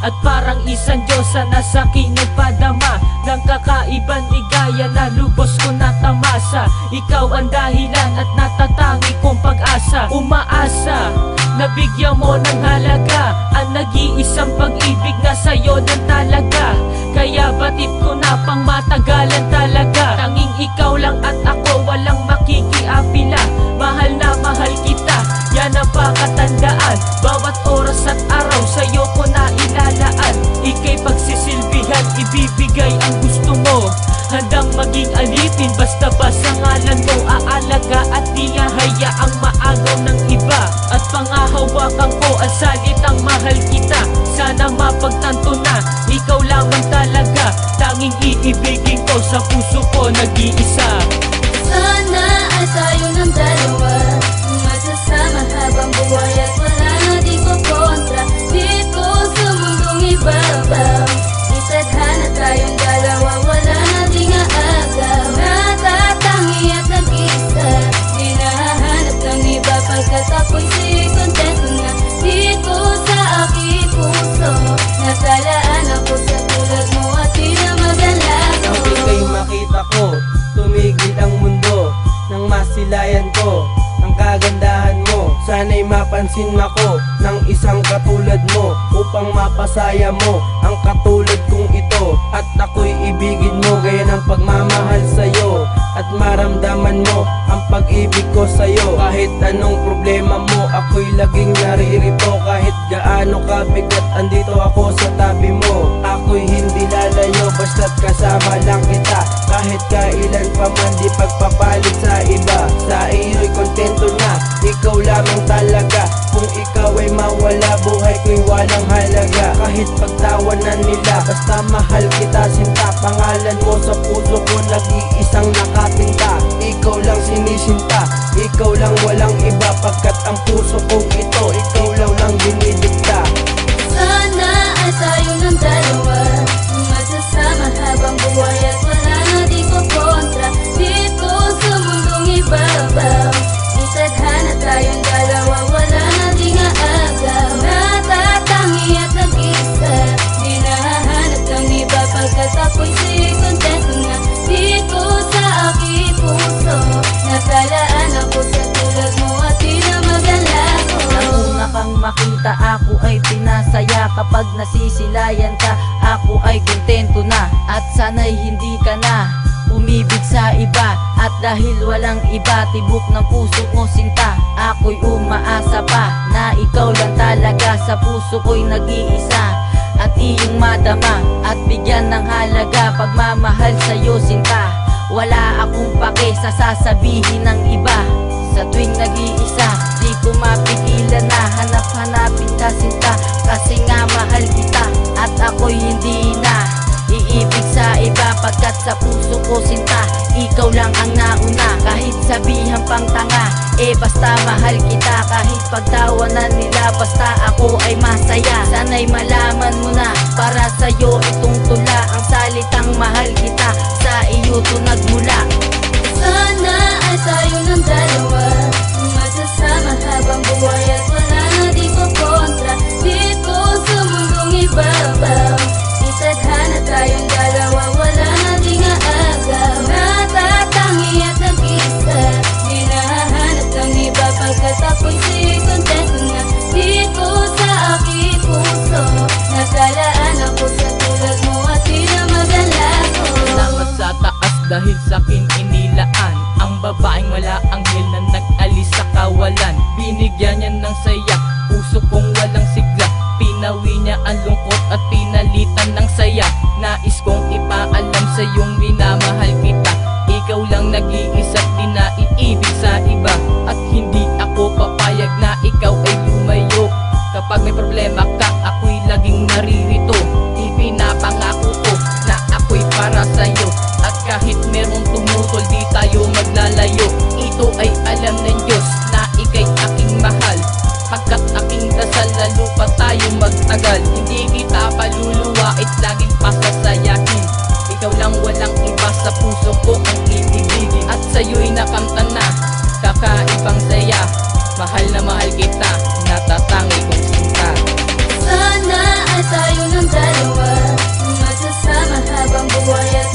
At parang isang Diyosa na sa'king nagpadama ng kakaibang ligaya na lubos ko natamasa. Ikaw ang dahilan at natatangi kong pag-asa. Umaasa na bigyan mo ng halaga ang nag-iisang pag-ibig na sa'yo ng talaga. Kaya batid ko na pang matagalan talaga. Tanging ikaw lang at ako, walang makikiapila. Mahal na mahal kita, yan ang pakatandaan. Bawat oras at araw sa'yo ko na ilalaan. Ika'y pagsisilbihan, ibibigay ang gusto mo. Handang maging alipin, basta ba sa ngalan mo aalaga at di nga hayaang maagaw ng iba. At pangahawakan ko ang salitang mahal kita. Sana mapagtanto na, ikaw lamang talaga. Tanging iibigin ko sa puso ko nag-iisa. Sana ay tayo ng dalawa, magsasama habang buhay at wala na di ko kontra. Dito sa mundong ibabaw, itadhana tayong dalawa, wala na di nga agaw. Natatangi at nag-isa, di nahahanap ng iba pagkat ako'y si kontento na. Dito sa aking puso, natalaan ako sa tulad mo at di na magalaw. Nang ika'y makita ko, tumigil ang mundo nang masilayan ko ang kagandahan mo. Sana'y mapansin ako ng isang katulad mo, upang mapasaya mo ang katulad kong ito. At ako'y ibigin mo gaya ng pagmamahal sa'yo, at maramdaman mo ang pag-ibig ko sa'yo. Kahit anong problema mo, ako'y laging naririto. Kahit gaano kabigat, andito ako sa tabi mo. Ako'y hindi lalayo, basta't kasama lang kita. Kahit kailan pa man di pagpapalit sa iba. Sa iyo'y kontento na, ikaw lamang talaga. Kung ikaw ay mawala, buhay ko'y walang halaga. Kahit pagtawanan nila, basta mahal kita sinta. Pangalan mo sa puso ko, nag-iisang nakatinta. Ikaw lang sinisinta, ikaw lang walang iba. Pagkat ang puso kong ito, ikaw lang dinidikta. Sana ay tayo ng dalawa, magsasama habang buhay at wala na di ko kontra. Dito sa mundong ibabaw, itadhana tayong dalawa, wala na di nga agaw. Natatangi at nag-isa, di nahahanap ng iba pagkat ako'y si kontento na. Dito sa aking puso, natalaan ako sa tulad mo at di na magalaw. Nang una kang makita, ako ay pinasaya. Kapag nasisilayan ka, ako ay kontento na. At sana'y hindi ka na umibig sa iba. At dahil walang iba, tibok ng puso ko sinta. Ako'y umaasa pa na ikaw lang talaga. Sa puso ko'y nag-iisa at iyong madama at bigyan ng halaga. Pagmamahal sa'yo sinta, wala akong pake sa sasabihin ng iba. Sa tuwing nag-iisa, di ko mapigilan na hanap-hanapin ka sinta. Kasi nga mahal kita at ako'y hindi na iibig sa iba. Pagkat sa puso ko sinta, ikaw lang ang nauna. Kahit sabihan pang tanga, basta mahal kita. Kahit pagtawanan nila, basta ako ay masaya. Sana'y malaman mo na, para sa'yo itong tula. Ang salitang mahal kita, sa iyo to nagmula. Sana ay tayo ng dalawa, magsasama habang buhay at wala na di ko kontra. Dito sa mundong ibabaw, itadhana tayong dalawa, wala na di nga agaw. Natatangi at nag-isa, di nahahanap ng iba pagkat ako'y si kontento na. Dito sa aking puso, natalaan ako sa tulad mo at di na magalaw. Salamat sa taas dahil sa'kin inilaan ang babaeng wala anghel na nag-alis sa kawalan. Binigyan niya ng saya, puso kong walang sigla. Pinawi niya ang lungkot at pinalitan ng saya. Nais kong ipaalam sa iyong minamahal kita. Ikaw lang nag-iisa, di naiibig sa iba. At hindi ako papayag na ikaw ay lumayo. Kapag may problema ka, ako'y laging naririto. Ipinapangako ko na ako'y para sa'yo. At kahit merong tumutol, di tayo maglalayo. Ito ay alam ng Diyos na ika'y aking mahal. Pagkat aking dasal, lalo pa tayo magtagal. Hindi kita paluluwait, laging pasasayahin. Ikaw lang walang iba, sa puso ko ang ibigin. At sa'yo'y nakamtan na, kakaibang saya. Mahal na mahal kita, natatangi kong sinta. Sana ay tayo ng buhay at